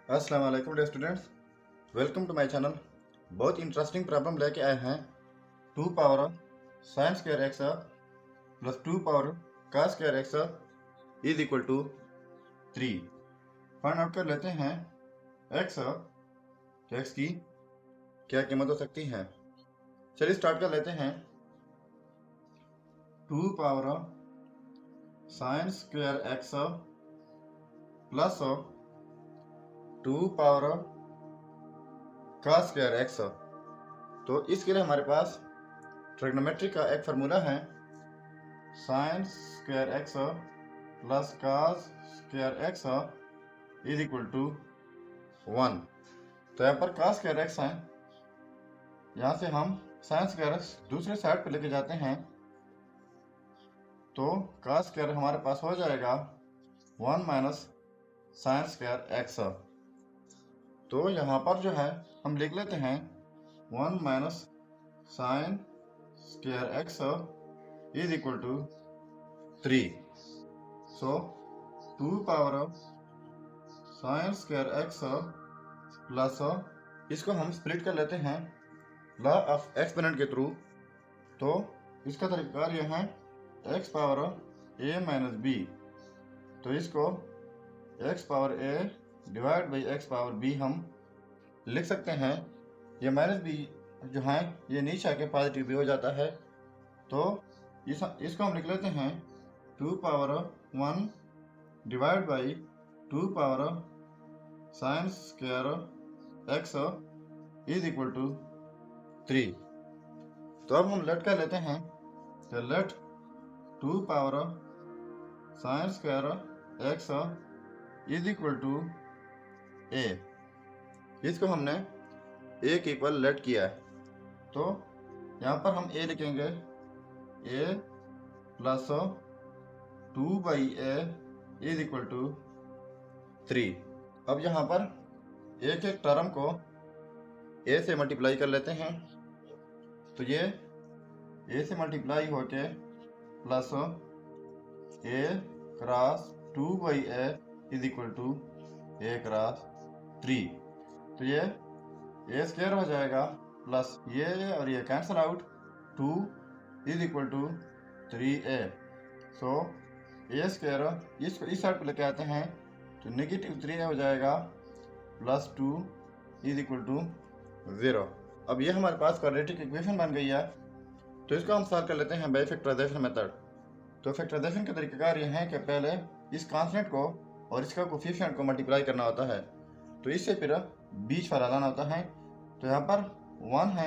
अस्सलाम वालेकुम dear students, welcome to my channel. बहुत इंटरेस्टिंग प्रॉब्लम लेके आए हैं। 2 power sine square x plus 2 power cos square x is equal to 3। Find out कर लेते हैं एक्स तो एक्स की क्या कीमत हो सकती है। चलिए स्टार्ट कर लेते हैं। 2 power sine square x plus 2 power cos square x. तो इसके लिए हमारे पास ट्रिग्नोमेट्री का एक फार्मूला है, sine square x plus cos square x is equal to 1। तो यहाँ पर कॉस स्क्वायर एक्स है, यहाँ से हम साइन स्क्वायर एक्स दूसरे साइड पे लेके जाते हैं तो कॉस स्क्वायर हमारे पास हो जाएगा 1 माइनस साइन स्क्वायर एक्स। तो यहाँ पर जो है हम लिख लेते हैं 1 minus sine square x is equal to 3। So 2 power sine square x plus इसको हम स्प्लिट कर लेते हैं लॉ ऑफ एक्सपोनेंट के थ्रू। तो इसका तरीका यह है x power a minus b. तो इसको x power a divide by x power b हम लिख सकते हैं। ये माइनस बी जो है ये नीचे आके पॉजिटिव भी हो जाता है। तो इसको हम लिख लेते हैं 2 power 1 divide by 2 power sine square x is equal to 3। तो अब हम लेट कर लेते हैं। तो let 2 power sine square x is equal to a. इसको हमने ए के इक्वल लेट किया है। तो यहाँ पर हम ए लिखेंगे a plus 2 by a is equal to 3। अब यहाँ पर एक एक टर्म को ए से मल्टीप्लाई कर लेते हैं। तो ये ए से मल्टीप्लाई होके plus a cross 2 by a is equal to a cross 3। तो ये ए स्क्वायर हो जाएगा प्लस ये और ये cancel out, 2 is equal to 3a। So a square इसको इस साइड पर लेके आते हैं तो नेगेटिव 3a हो जाएगा प्लस 2 इज इक्वल टू 0। अब ये हमारे पास क्वाड्रेटिक इक्वेशन बन गई है। तो इसको हम सॉल्व कर लेते हैं बाय फैक्टराइजेशन मेथड। तो फैक्टराइजेशन का तरीकाकार यह है कि पहले इस कांस्टेंट को और इसका कोफिशिएंट को मल्टीप्लाई करना होता है। तो इससे फिर बीच वाला लाना होता है। तो यहाँ पर 1 है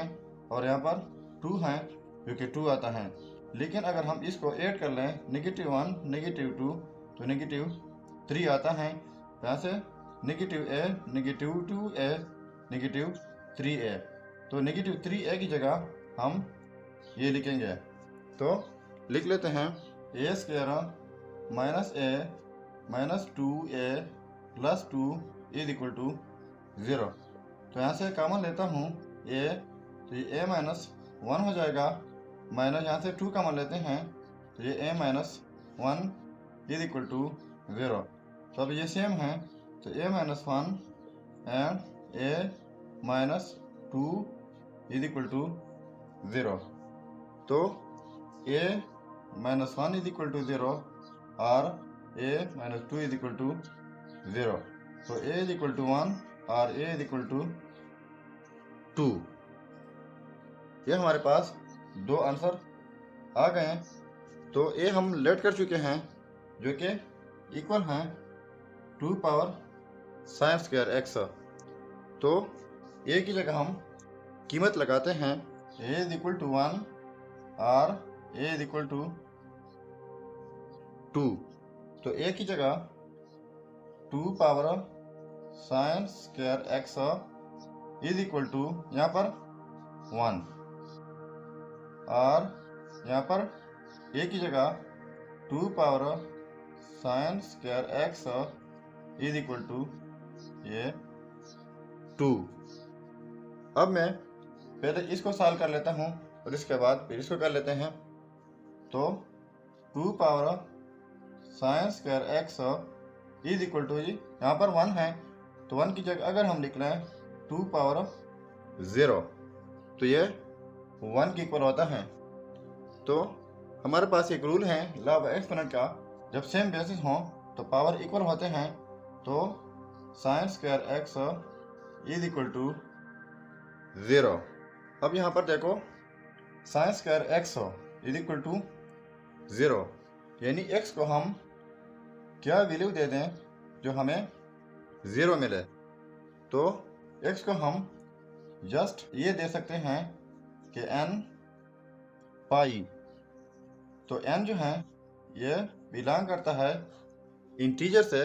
और यहाँ पर 2 है जो कि 2 आता है। लेकिन अगर हम इसको ऐड कर लें नेगेटिव 1 नेगेटिव 2 तो नेगेटिव 3 आता है। यहाँ से नेगेटिव ए नेगेटिव 2a नेगेटिव 3a। तो नेगेटिव 3a की जगह हम ये लिखेंगे। तो लिख लेते हैं a square minus a minus 2a plus 2 is equal to 0। तो यहाँ से कॉमन लेता हूँ ए, तो ये a माइनस 1 हो जाएगा, माइनस यहाँ से 2 कॉमन लेते हैं तो ये a minus 1 is equal to 0। तो अब ये सेम है तो a minus 1 and a minus 2 is equal to 0। तो a minus 1 is equal to 0 और a minus 2 is equal to 0। तो a इज इक्वल टू 1 और a इज इक्वल टू 2। ये हमारे पास दो आंसर आ गए हैं। तो a हम लेट कर चुके हैं जो कि इक्वल हैं 2 पावर साइन स्क्वायर एक्स। तो a की जगह हम कीमत लगाते हैं a इज इक्वल टू 1 और a इज इक्वल टू 2। तो a की जगह 2 power sine square x is equal to यहाँ पर 1 और यहाँ पर a की जगह 2 power sine square x is equal to ये 2। अब मैं पहले इसको सॉल्व कर लेता हूँ और इसके बाद फिर इसको कर लेते हैं। तो 2 power sine square x is equal to यहाँ पर 1 है तो 1 की जगह अगर हम लिख लें 2 पावर 0 तो ये 1 के इक्वल होता है। तो हमारे पास एक रूल है लॉ ऑफ एक्सपोनेंट का, जब सेम बेसिस हों तो पावर इक्वल होते हैं। तो sine square x is equal to 0। अब यहाँ पर देखो sine square x is equal to 0, यानी एक्स को हम क्या वैल्यू दे दें जो हमें 0 मिले। तो एक्स को हम जस्ट ये दे सकते हैं कि n पाई। तो n जो है ये बिलोंग करता है इंटीजर से।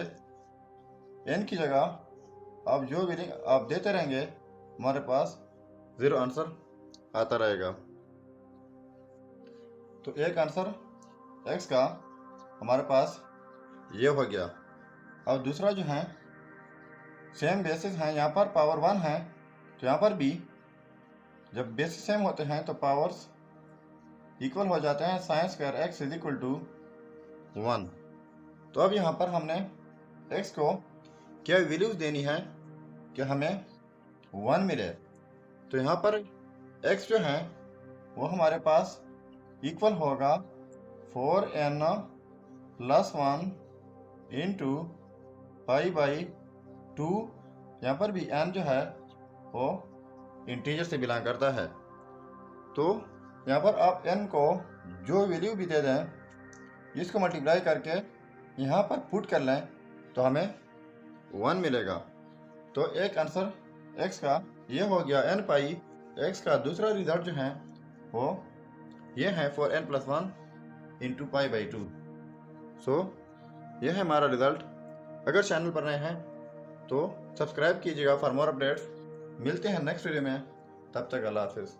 n की जगह आप जो वैल्यू आप देते रहेंगे हमारे पास 0 आंसर आता रहेगा। तो एक आंसर x का हमारे पास ये हो गया। अब दूसरा जो है सेम बेसिस है, यहाँ पर पावर 1 है तो यहाँ पर भी जब बेसिस सेम होते हैं तो पावर्स इक्वल हो जाते हैं। Sine square x is equal to 1। तो अब यहाँ पर हमने x को क्या वैल्यूज देनी है कि हमें 1 मिले। तो यहाँ पर x जो है वो हमारे पास इक्वल होगा 4n plus 1 into pi by 2। यहाँ पर भी n जो है वो इंटीजर से बिलोंग करता है। तो यहाँ पर आप n को जो वैल्यू भी दे दें इसको मल्टीप्लाई करके यहाँ पर पुट कर लें तो हमें 1 मिलेगा। तो एक आंसर x का ये हो गया n पाई। x का दूसरा रिजल्ट जो है वो ये है 4n plus 1 into pi by 2। सो यह है हमारा रिजल्ट। अगर चैनल पर नए हैं तो सब्सक्राइब कीजिएगा फॉर मोर अपडेट्स। मिलते हैं नेक्स्ट वीडियो में, तब तक अल्लाह हाफिज़।